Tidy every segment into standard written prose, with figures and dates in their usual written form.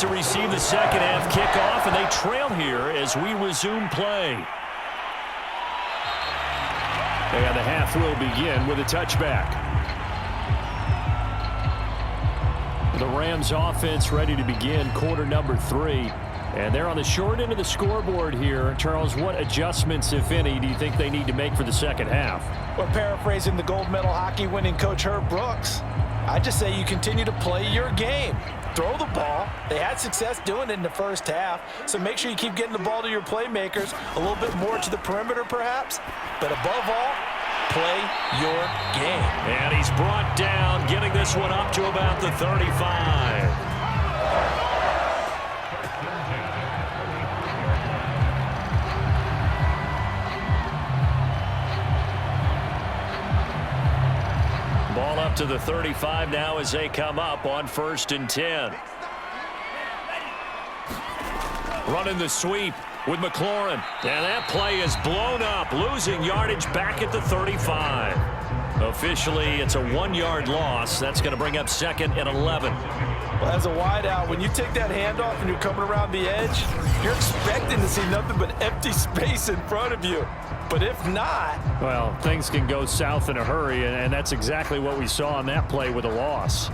to receive the second half kickoff, and they trail here as we resume play. And the half will begin with a touchback. The Rams offense ready to begin quarter number 3. And they're on the short end of the scoreboard here. Charles, what adjustments, if any, do you think they need to make for the second half? Well, paraphrasing the gold medal hockey winning coach Herb Brooks, I just say you continue to play your game. Throw the ball. They had success doing it in the first half, so make sure you keep getting the ball to your playmakers, a little bit more to the perimeter perhaps, but above all, play your game. And he's brought down, getting this one up to about the 35. Ball up to the 35 now as they come up on 1st and 10. Running the sweep with McLaurin. And that play is blown up, losing yardage back at the 35. Officially, it's a 1-yard loss. That's going to bring up 2nd and 11. Well, as a wideout, when you take that handoff and you're coming around the edge, you're expecting to see nothing but empty space in front of you. But if not... well, things can go south in a hurry, and that's exactly what we saw on that play with a loss.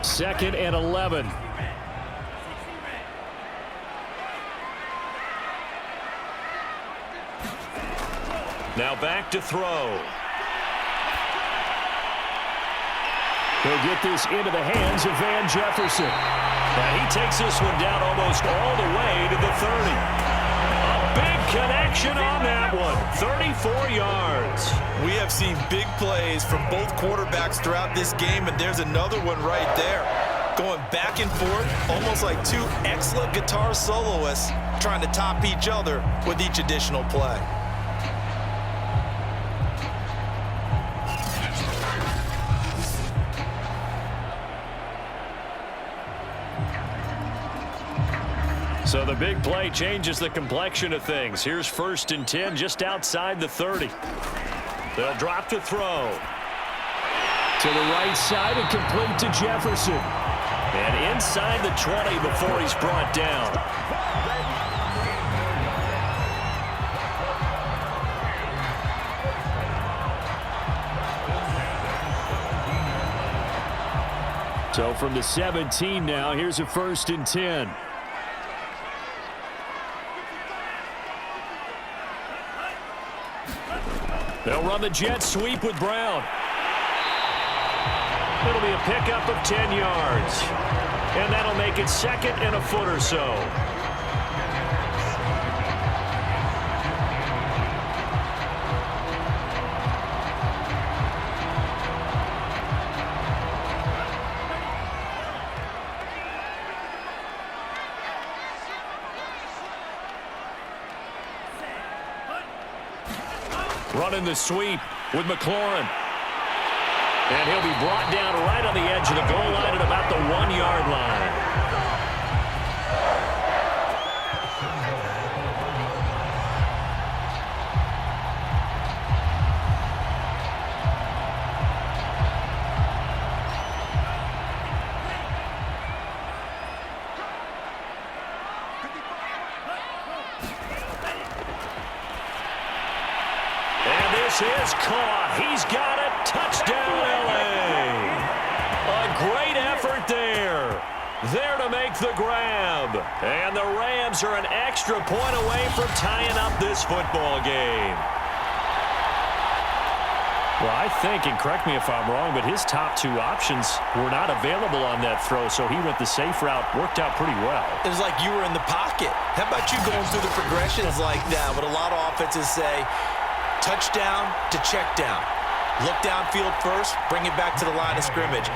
Second and 11. Now back to throw. He'll get this into the hands of Van Jefferson. And he takes this one down almost all the way to the 30. A big connection on that one. 34 yards. We have seen big plays from both quarterbacks throughout this game, and there's another one right there. Going back and forth, almost like two excellent guitar soloists trying to top each other with each additional play. So the big play changes the complexion of things. Here's 1st and 10 just outside the 30. They'll drop to throw. To the right side and complete to Jefferson. And inside the 20 before he's brought down. So from the 17 now, here's a 1st and 10. They'll run the jet sweep with Brown. It'll be a pickup of 10 yards. And that'll make it 2nd and a foot or so. Running the sweep with McLaurin. And he'll be brought down right on the edge of the goal line at about the 1-yard line. Is caught. He's got it. Touchdown, L.A. A great effort there. There to make the grab. And the Rams are an extra point away from tying up this football game. Well, I think, and correct me if I'm wrong, but his top 2 options were not available on that throw, so he went the safe route. Worked out pretty well. It was like you were in the pocket. How about you going through the progressions like that? What a lot of offenses say, touchdown to check down. Look downfield first, bring it back to the line of scrimmage.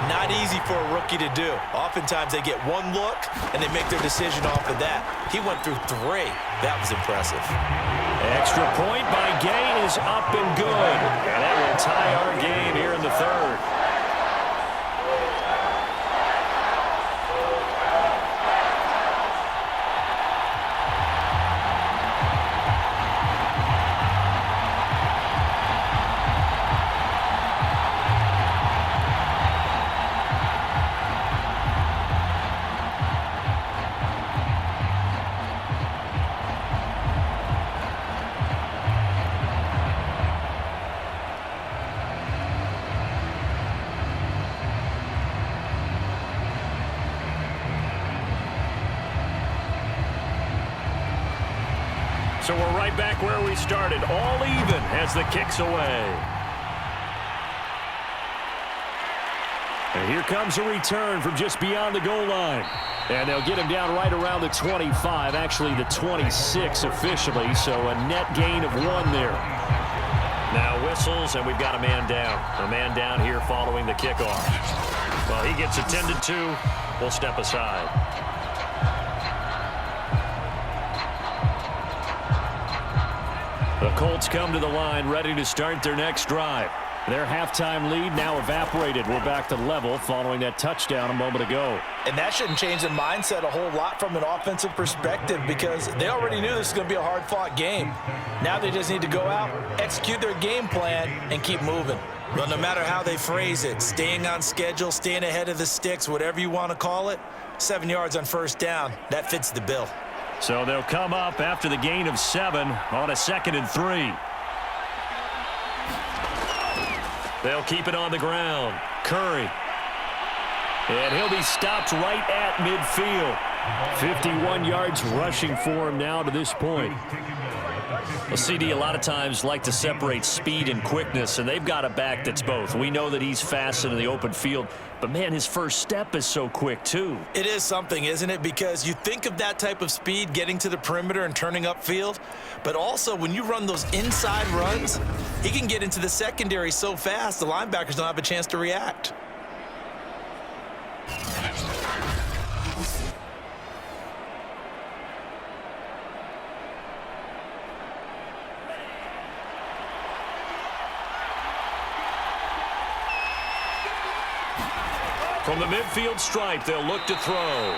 Not easy for a rookie to do. Oftentimes they get one look and they make their decision off of that. He went through 3. That was impressive. Extra point by Gay is up and good. And that will tie our game here in the 3rd. So we're right back where we started, all even as the kick's away. And here comes a return from just beyond the goal line. And they'll get him down right around the 25, actually the 26 officially, so a net gain of 1 there. Now whistles, and we've got a man down. A man down here following the kickoff. Well, he gets attended to. We'll step aside. The Colts come to the line ready to start their next drive. Their halftime lead now evaporated. We're back to level following that touchdown a moment ago. And that shouldn't change the mindset a whole lot from an offensive perspective because they already knew this was going to be a hard-fought game. Now they just need to go out, execute their game plan, and keep moving. Well, no matter how they phrase it, staying on schedule, staying ahead of the sticks, whatever you want to call it, 7 yards on first down, that fits the bill. So they'll come up after the gain of 7 on a 2nd and 3. They'll keep it on the ground. Curry. And he'll be stopped right at midfield. 51 yards rushing for him now to this point. Well, CD, a lot of times like to separate speed and quickness, and they've got a back that's both. We know that he's fast in the open field, but, man, his first step is so quick, too. It is something, isn't it? Because you think of that type of speed getting to the perimeter and turning upfield, but also when you run those inside runs, he can get into the secondary so fast the linebackers don't have a chance to react. From the midfield stripe, they'll look to throw.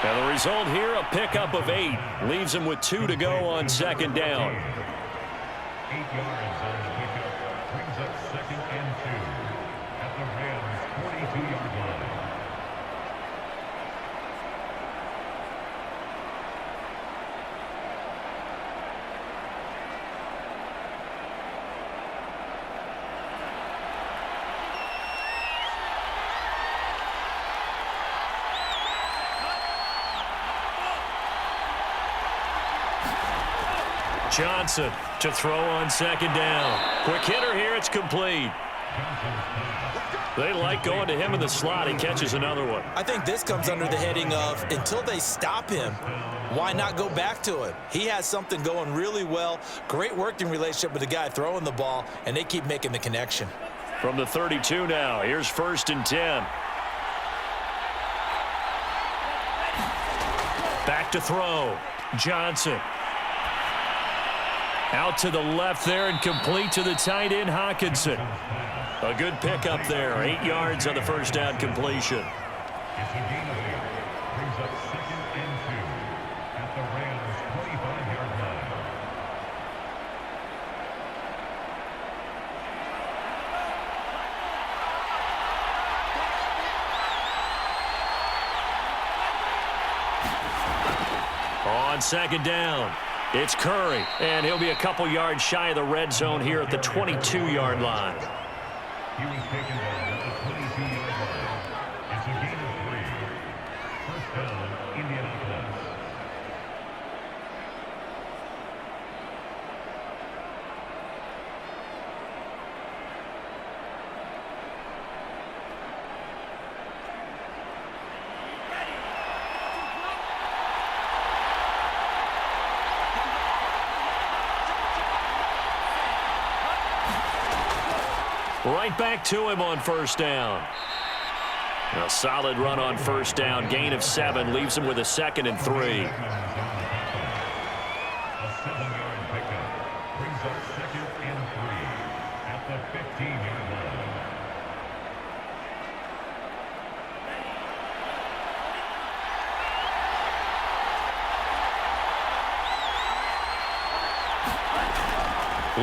And the result here, a pickup of 8. Leaves them with 2 to go on 2nd down. 8 yards on the pickup. Brings up 2nd and 2 at the Rams' 42-yard line. Johnson to throw on 2nd down. Quick hitter here. It's complete. They like going to him in the slot. He catches another one. I think this comes under the heading of until they stop him, why not go back to it? He has something going really well. Great working relationship with the guy throwing the ball, and they keep making the connection. From the 32 now. Here's 1st and 10. Back to throw. Johnson. Out to the left there and complete to the tight end, Hawkinson. A good pickup there. 8 yards on the first down completion. It's a gain of 8. Brings up 2nd and 2 at the Rams' 25-yard line. On 2nd down, it's Curry, and he'll be a couple yards shy of the red zone here at the 22-yard line. He was taken down at the 22-yard line. It's a gain of 3. First down, Indianapolis. Right back to him on first down. A solid run on first down. Gain of 7 leaves him with a 2nd and 3. A 7-yard pickup. Brings up 2nd and 3 at the 15-yard line.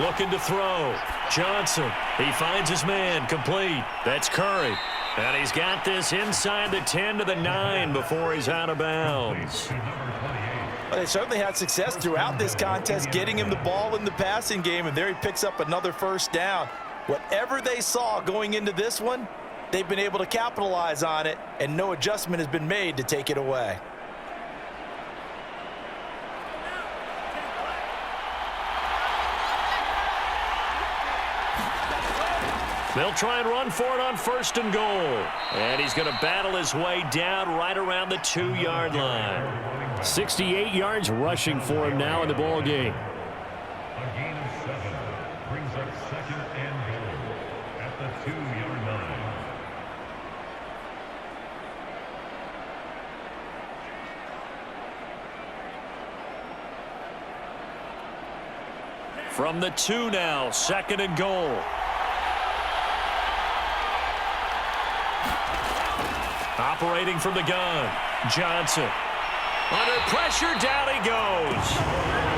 Looking to throw. Johnson. He finds his man. Complete. That's Curry. And he's got this inside the 10 to the 9 before he's out of bounds. Well, they certainly had success throughout this contest getting him the ball in the passing game, and there he picks up another first down. Whatever they saw going into this one, they've been able to capitalize on it, and no adjustment has been made to take it away. They'll try and run for it on 1st and goal. And he's going to battle his way down right around the 2-yard line. 68 yards rushing for him now in the ball game. A gain of 7 brings up 2nd and goal at the 2-yard line. From the 2 now, 2nd and goal. Operating from the gun, Johnson. Under pressure, down he goes.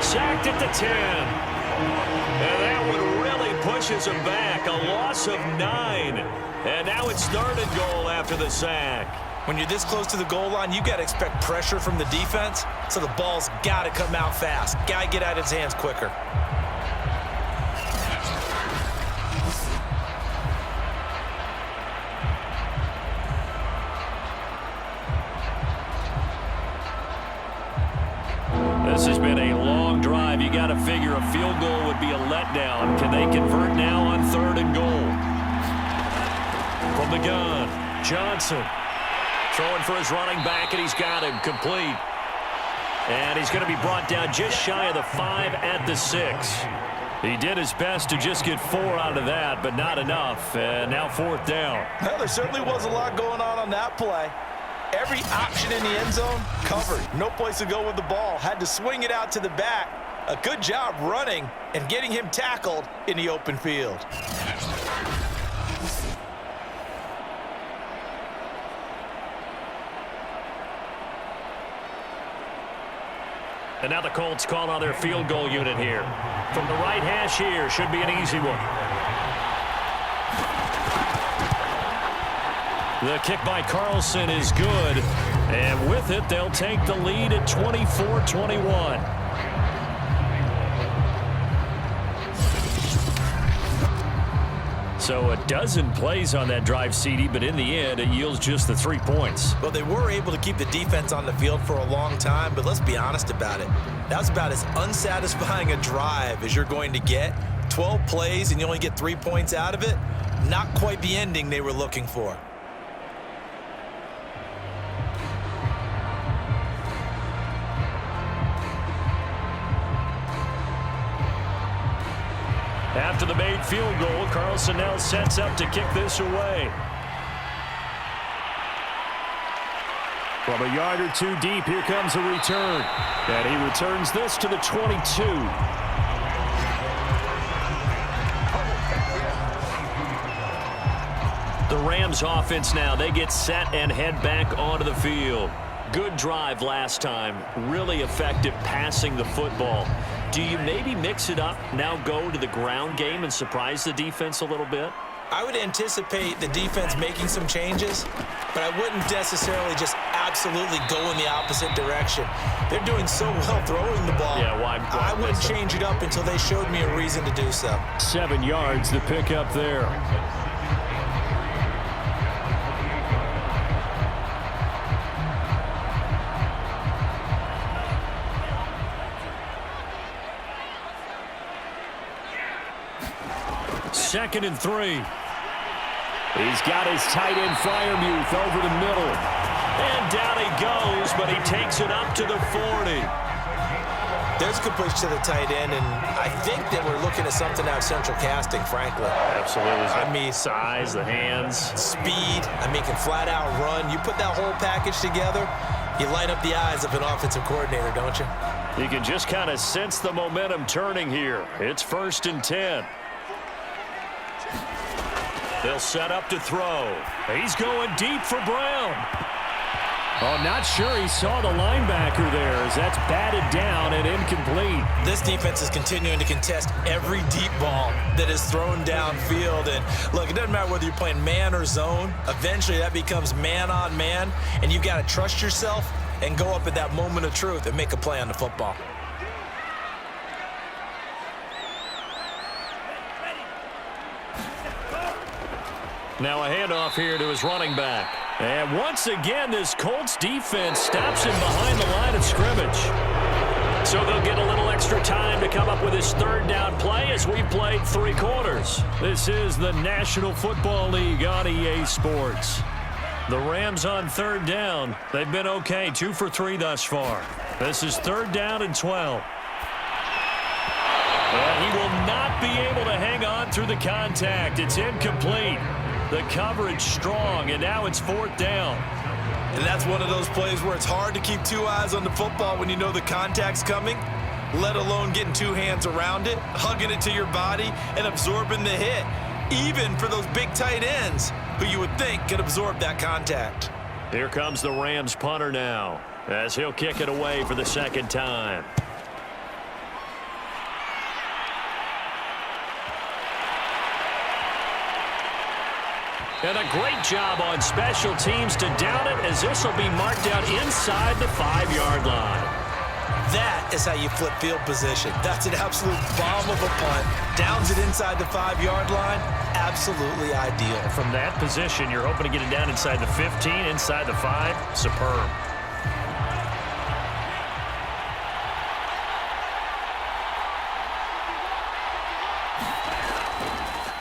Sacked at the 10. And that one really pushes him back. A loss of 9. And now it's 3rd and goal after the sack. When you're this close to the goal line, you got to expect pressure from the defense, so the ball's got to come out fast. Got to get out of his hands quicker. This has been a long drive. You got to figure a field goal would be a letdown. Can they convert now on 3rd and goal? From the gun, Johnson. Throwing for his running back, and he's got him complete. And he's going to be brought down just shy of the 5 at the 6. He did his best to just get 4 out of that, but not enough. And now 4th down. Well, there certainly was a lot going on that play. Every option in the end zone covered. No place to go with the ball. Had to swing it out to the back. A good job running and getting him tackled in the open field. And now the Colts call on their field goal unit here. From the right hash here, should be an easy one. The kick by Carlson is good. And with it, they'll take the lead at 24-21. So a dozen plays on that drive, CD, but in the end, it yields just the 3 points. Well, they were able to keep the defense on the field for a long time, but let's be honest about it. That was about as unsatisfying a drive as you're going to get. 12 plays and you only get 3 points out of it. Not quite the ending they were looking for. After the made field goal, Carlson now sets up to kick this away. From a yard or 2 deep, here comes a return. And he returns this to the 22. The Rams offense now, they get set and head back onto the field. Good drive last time. Really effective passing the football. Do you maybe mix it up, now go to the ground game and surprise the defense a little bit? I would anticipate the defense making some changes, but I wouldn't necessarily just absolutely go in the opposite direction. They're doing so well throwing the ball. Yeah, why I wouldn't change it up until they showed me a reason to do so. 7 yards, the pickup there. Second and 3. He's got his tight end Fryermuth over the middle. And down he goes, but he takes it up to the 40. There's a good push to the tight end, and I think that we're looking at something out of central casting, frankly. Absolutely. I mean, size, the hands. Speed, can flat out run. You put that whole package together, you light up the eyes of an offensive coordinator, don't you? You can just kind of sense the momentum turning here. It's 1st and 10. They'll set up to throw. He's going deep for Brown. Oh, not sure he saw the linebacker there as that's batted down and incomplete. This defense is continuing to contest every deep ball that is thrown downfield. And look, it doesn't matter whether you're playing man or zone. Eventually that becomes man on man, and you've got to trust yourself and go up at that moment of truth and make a play on the football. Now a handoff here to his running back. And once again, this Colts defense stops him behind the line of scrimmage. So they'll get a little extra time to come up with his third down play as we played 3 quarters. This is the National Football League on EA Sports. The Rams on third down. They've been okay, 2 for 3 thus far. This is 3rd down and 12. He will not be able to hang on through the contact. It's incomplete. The coverage strong, and now it's 4th down. And that's one of those plays where it's hard to keep 2 eyes on the football when you know the contact's coming, let alone getting 2 hands around it, hugging it to your body, and absorbing the hit, even for those big tight ends who you would think could absorb that contact. Here comes the Rams punter now, as he'll kick it away for the 2nd time. And a great job on special teams to down it, as this will be marked out inside the 5-yard line. That is how you flip field position. That's an absolute bomb of a punt. Downs it inside the 5-yard line. Absolutely ideal. From that position, you're hoping to get it down inside the 15, inside the 5. Superb.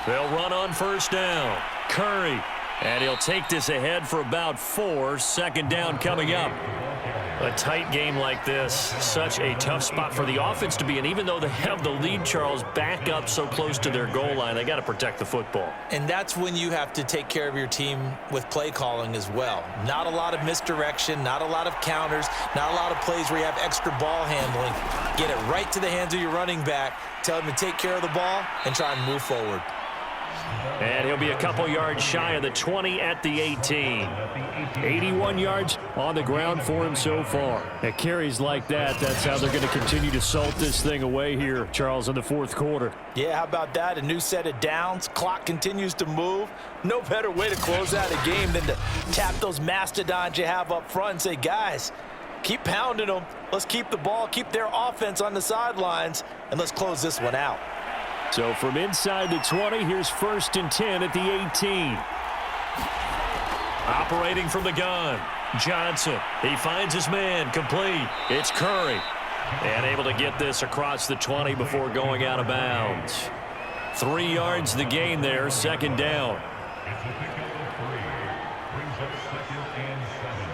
They'll run on 1st down. Curry, and he'll take this ahead for about 4. 2nd down coming up. A tight game like this, such a tough spot for the offense to be in. Even though they have the lead, Charles, back up so close to their goal line, they got to protect the football. And that's when you have to take care of your team with play calling as well. Not a lot of misdirection, not a lot of counters, not a lot of plays where you have extra ball handling. Get it right to the hands of your running back, tell him to take care of the ball, and try and move forward. And he'll be a couple yards shy of the 20 at the 18. 81 yards on the ground for him so far. At carries like that, that's how they're going to continue to salt this thing away here, Charles, in the 4th quarter. Yeah, how about that? A new set of downs. Clock continues to move. No better way to close out a game than to tap those mastodons you have up front and say, guys, keep pounding them. Let's keep the ball, keep their offense on the sidelines, and let's close this one out. So from inside the 20, here's 1st and 10 at the 18. Operating from the gun, Johnson. He finds his man, complete. It's Curry. And able to get this across the 20 before going out of bounds. 3 yards the gain there, 2nd down. It's a pickup of 3. Brings up 2nd and 7.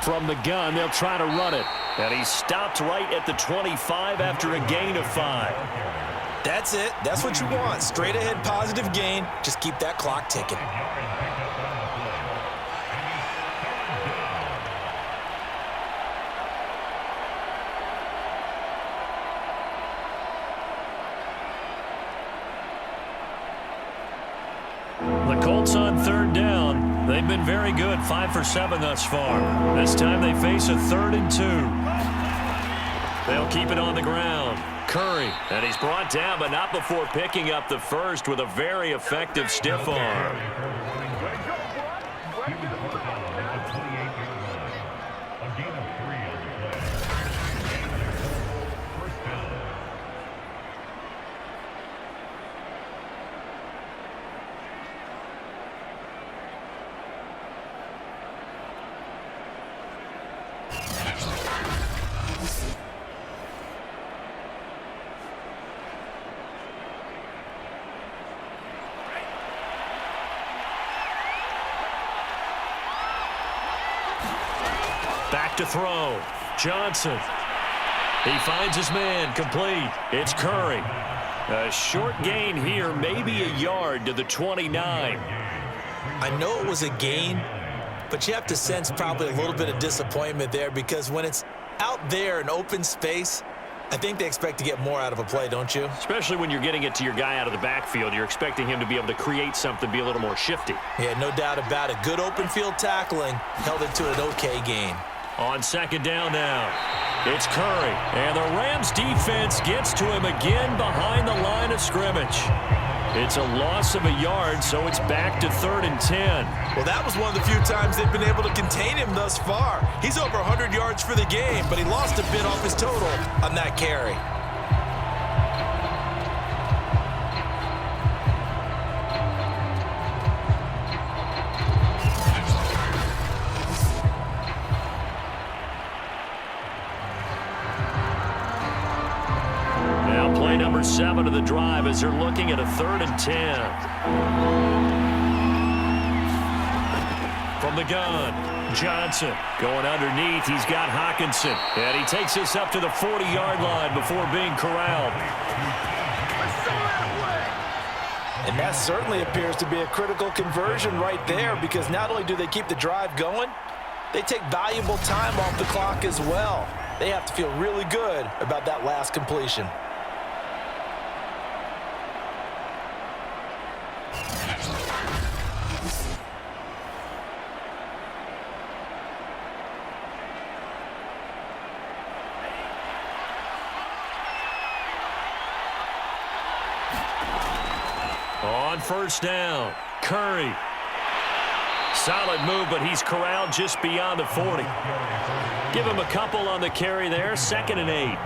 From the gun, they'll try to run it. And he stopped right at the 25 after a gain of 5. That's it. That's what you want. Straight ahead positive gain. Just keep that clock ticking. The Colts on 3rd down. They've been very good, 5 for 7 thus far. This time they face a 3rd and 2. They'll keep it on the ground. Curry, and he's brought down, but not before picking up the 1st with a very effective stiff arm. Back to throw. Johnson. He finds his man, complete. It's Curry. A short gain here, maybe a yard to the 29. I know it was a gain, but you have to sense probably a little bit of disappointment there, because when it's out there in open space, I think they expect to get more out of a play, don't you? Especially when you're getting it to your guy out of the backfield. You're expecting him to be able to create something, be a little more shifty. Yeah, no doubt about it. Good open field tackling held it to an okay gain. On 2nd down now, it's Curry. And the Rams defense gets to him again behind the line of scrimmage. It's a loss of a yard, so it's back to 3rd and 10. Well, that was one of the few times they've been able to contain him thus far. He's over 100 yards for the game, but he lost a bit off his total on that carry. Play number 7 of the drive as they're looking at a 3rd and 10. From the gun, Johnson going underneath. He's got Hockenson, and he takes this up to the 40-yard line before being corralled. And that certainly appears to be a critical conversion right there, because not only do they keep the drive going, they take valuable time off the clock as well. They have to feel really good about that last completion. On 1st down, Curry. Solid move, but he's corralled just beyond the 40. Give him a couple on the carry there, 2nd and 8.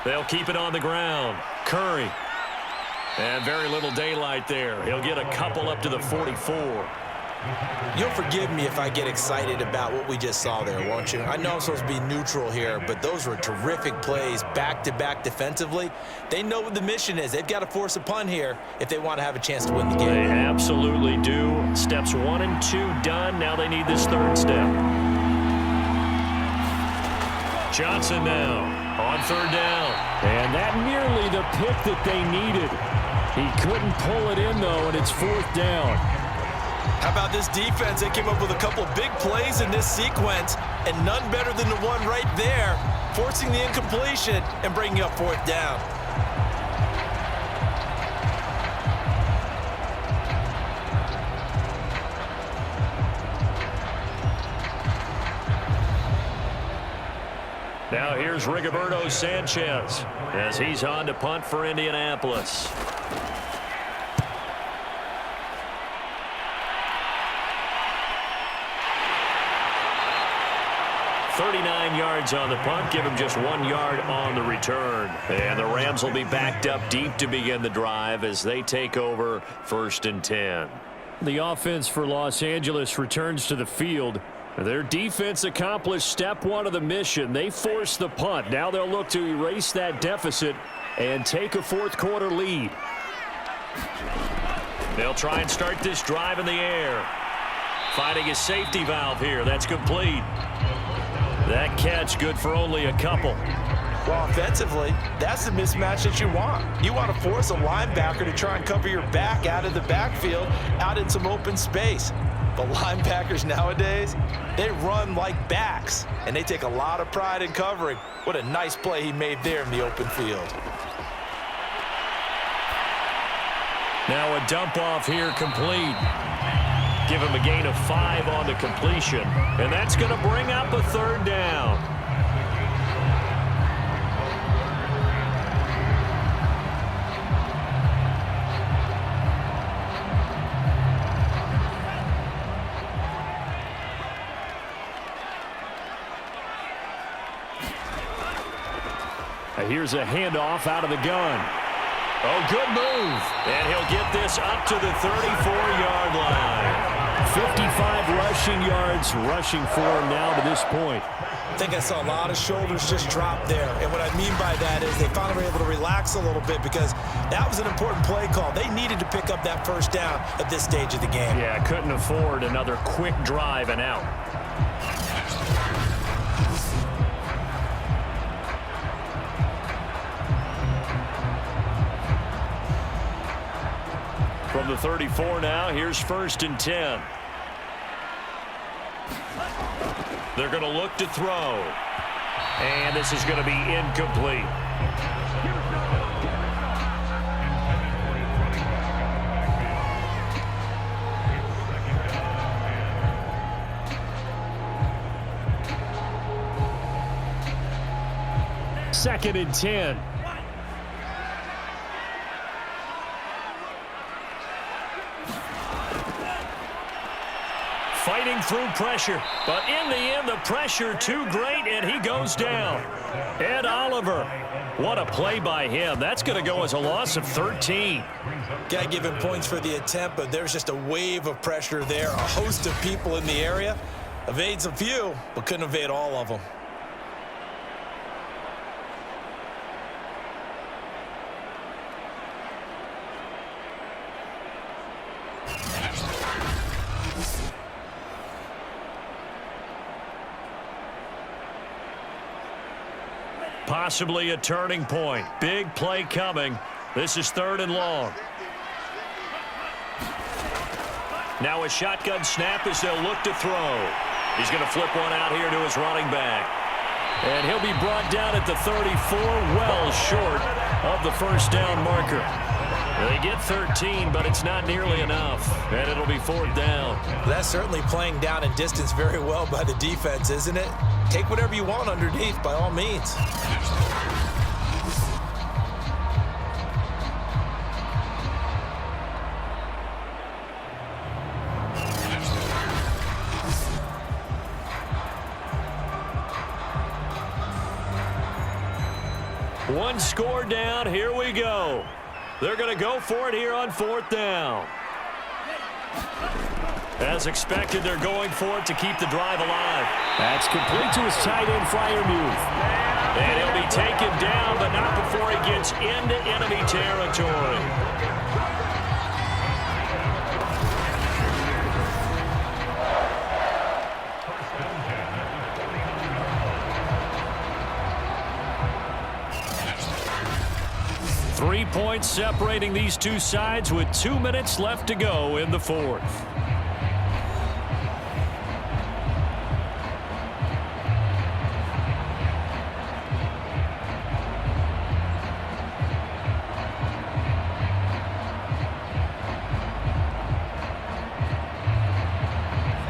They'll keep it on the ground. Curry. And very little daylight there. He'll get a couple up to the 44. You'll forgive me if I get excited about what we just saw there, won't you? I know I'm supposed to be neutral here, but those were terrific plays back-to-back defensively. They know what the mission is. They've got to force a punt here if they want to have a chance to win the game. They absolutely do. Steps 1 and 2 done. Now they need this 3rd step. Johnson now on 3rd down. And that nearly the pick that they needed. He couldn't pull it in, though, and it's 4th down. How about this defense? They came up with a couple of big plays in this sequence, and none better than the one right there, forcing the incompletion and bringing up 4th down. Now here's Rigoberto Sanchez as he's on to punt for Indianapolis. "39 yards on the punt, give him just 1 yard on the return. And the Rams will be backed up deep to begin the drive as they take over 1st and 10. The offense for Los Angeles returns to the field. Their defense accomplished step 1 of the mission. They forced the punt. Now they'll look to erase that deficit and take a 4th quarter lead. They'll try and start this drive in the air. Finding a safety valve here. That's complete. That catch good for only a couple. Well, offensively, that's the mismatch that you want. You want to force a linebacker to try and cover your back out of the backfield, out in some open space. The linebackers nowadays, they run like backs, and they take a lot of pride in covering. What a nice play he made there in the open field. Now a dump off here complete. Give him a gain of 5 on the completion, and that's going to bring up a 3rd down. Here's a handoff out of the gun. Oh, good move. And he'll get this up to the 34-yard line. 55 rushing yards rushing for him now to this point. I think I saw a lot of shoulders just drop there. And what I mean by that is they finally were able to relax a little bit because that was an important play call. They needed to pick up that 1st down at this stage of the game. Yeah, couldn't afford another quick drive and out. From the 34 now, here's 1st and 10. They're going to look to throw. And this is going to be incomplete. Second and 10. Fighting through pressure, but in the end, the pressure too great, and he goes down. Ed Oliver, what a play by him. That's going to go as a loss of 13. Got to give him points for the attempt, but there's just a wave of pressure there. A host of people in the area. Evades a few, but couldn't evade all of them. Possibly a turning point. Big play coming. This is 3rd and long. Now a shotgun snap as they'll look to throw. He's going to flip one out here to his running back. And he'll be brought down at the 34, well short of the 1st down marker. They get 13, but it's not nearly enough. And it'll be 4th down. That's certainly playing down in distance very well by the defense, isn't it? Take whatever you want underneath, by all means. One score down. Here we go. They're going to go for it here on 4th down. As expected, they're going for it to keep the drive alive. That's complete to his tight end Freiermuth. And he'll be taken down, but not before he gets into enemy territory. Three points separating these two sides with 2 minutes left to go in the 4th.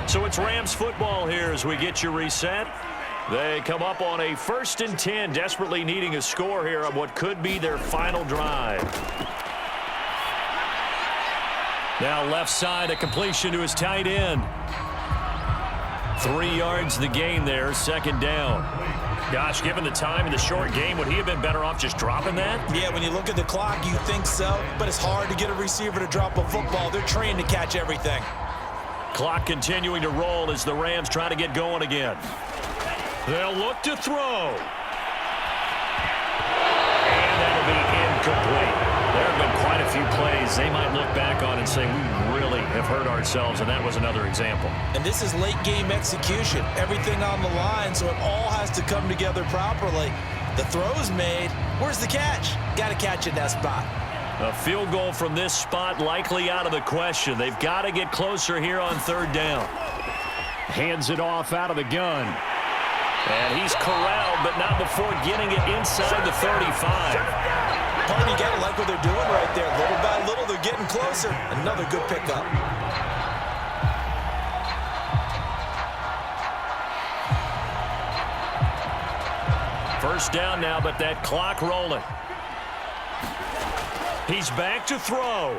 So it's Rams football here as we get you reset. They come up on a 1st and 10, desperately needing a score here on what could be their final drive. Now left side, a completion to his tight end. 3 yards the gain there, 2nd down. Gosh, given the time in the short game, would he have been better off just dropping that? Yeah, when you look at the clock, you think so, but it's hard to get a receiver to drop a football. They're trained to catch everything. Clock continuing to roll as the Rams try to get going again. They'll look to throw. And that'll be incomplete. There have been quite a few plays they might look back on and say, we really have hurt ourselves, and that was another example. And this is late game execution. Everything on the line, so it all has to come together properly. The throw's made. Where's the catch? Got to catch it in that spot. A field goal from this spot likely out of the question. They've got to get closer here on 3rd down. Hands it off out of the gun. And he's corralled, but not before getting it inside the 35. Partner, you got to like what they're doing right there. Little by little, they're getting closer. Another good pickup. First down now, but that clock rolling. He's back to throw.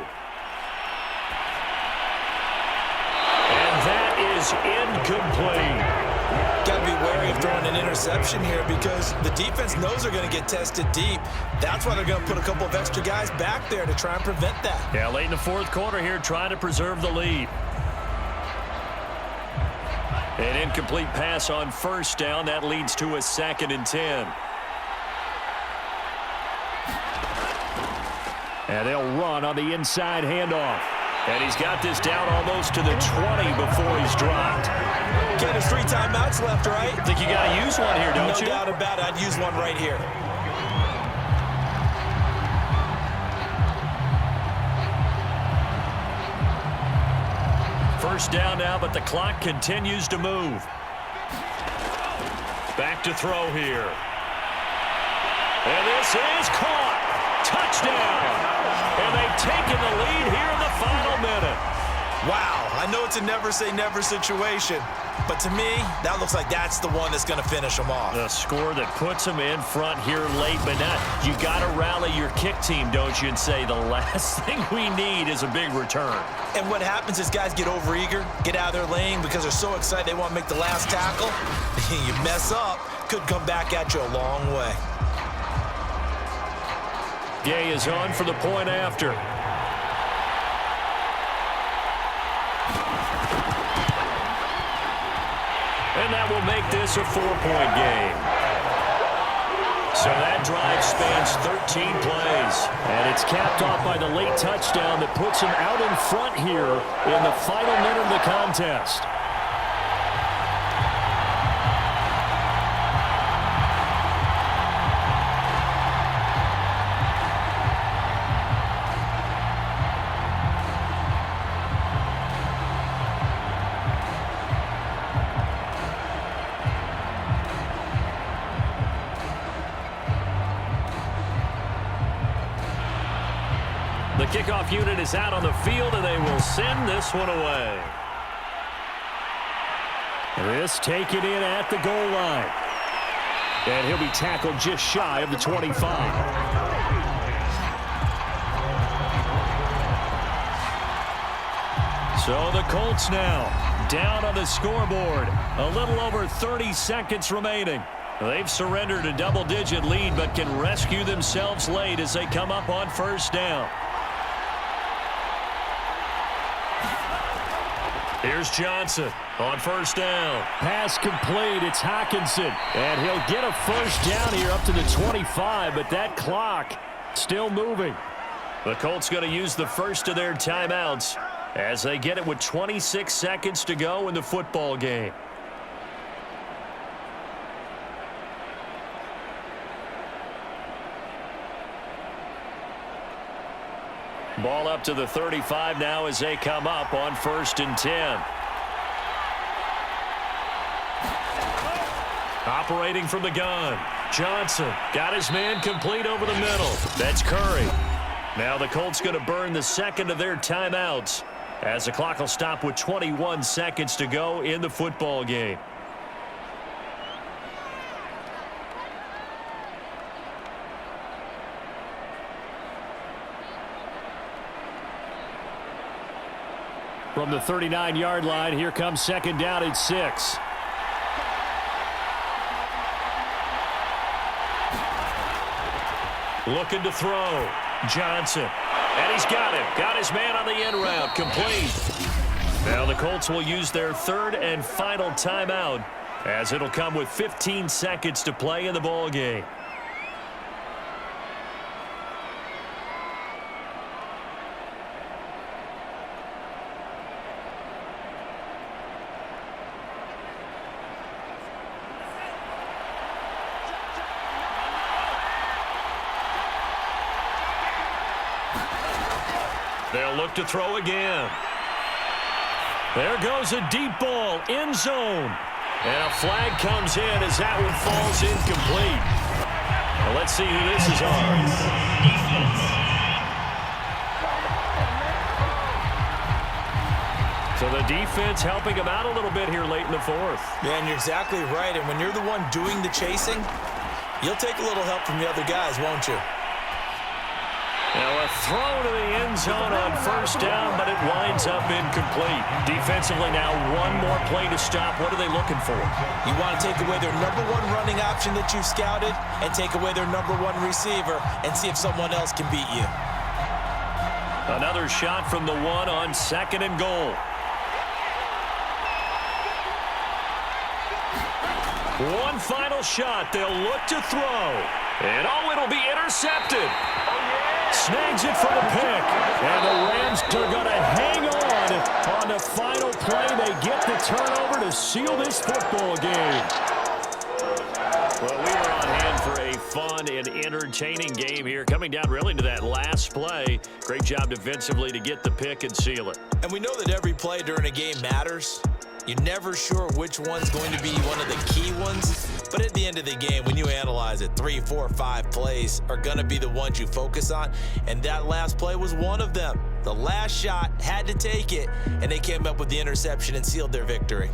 And that is incomplete. Got to be wary of throwing an interception here because the defense knows they're going to get tested deep. That's why they're going to put a couple of extra guys back there to try and prevent that. Yeah, late in the 4th quarter here, trying to preserve the lead. An incomplete pass on 1st down. That leads to a 2nd and 10. And they'll run on the inside handoff. And he's got this down almost to the 20 before he's dropped. Get his 3 timeouts left, right? I think you got to use one here, don't you? No doubt about it. I'd use one right here. first down now, but the clock continues to move. Back to throw here. And this is caught. Touchdown. And they've taken the lead here in the final minute. Wow, I know it's a never-say-never situation, but to me, that looks like that's the one that's going to finish them off. The score that puts them in front here late, but not. You got to rally your kick team, don't you, and say the last thing we need is a big return. And what happens is guys get overeager, get out of their lane because they're so excited they want to make the last tackle. You mess up, could come back at you a long way. Gay is on for the point after. And that will make this a 4-point game. So that drive spans 13 plays. And it's capped off by the late touchdown that puts him out in front here in the final minute of the contest. The kickoff unit is out on the field, and they will send this one away. This taken in at the goal line. And he'll be tackled just shy of the 25. So the Colts now down on the scoreboard. A little over 30 seconds remaining. They've surrendered a double-digit lead, but can rescue themselves late as they come up on first down. Here's Johnson on first down. Pass complete. It's Hockenson. And he'll get a first down here up to the 25, but that clock still moving. The Colts going to use the first of their timeouts as they get it with 26 seconds to go in the football game. Ball up to the 35 now as they come up on 1st and 10. Operating from the gun. Johnson got his man complete over the middle. That's Curry. Now the Colts going to burn the second of their timeouts as the clock will stop with 21 seconds to go in the football game. From the 39-yard line, here comes second down at 6. Looking to throw. Johnson. And he's got him. Got his man on the end route. Complete. Now the Colts will use their third and final timeout as it'll come with 15 seconds to play in the ball game. They'll look to throw again. There goes a deep ball, end zone. And a flag comes in as that one falls incomplete. Now let's see who this is on. So the defense helping him out a little bit here late in the fourth. Yeah, and you're exactly right. And when you're the one doing the chasing, you'll take a little help from the other guys, won't you? Now a throw to the end zone on first down, but it winds up incomplete. Defensively now, one more play to stop. What are they looking for? You want to take away their number one running option that you've scouted and take away their number one receiver and see if someone else can beat you. Another shot from the one on 2nd and goal. One final shot. They'll look to throw. And it'll be intercepted. Snags it for the pick. And the Rams are going to hang on the final play. They get the turnover to seal this football game. Well, we were on hand for a fun and entertaining game here. Coming down really to that last play. Great job defensively to get the pick and seal it. And we know that every play during a game matters. You're never sure which one's going to be one of the key ones. But at the end of the game, when you analyze it, 3, 4, 5 plays are going to be the ones you focus on. And that last play was one of them. The last shot had to take it, and they came up with the interception and sealed their victory.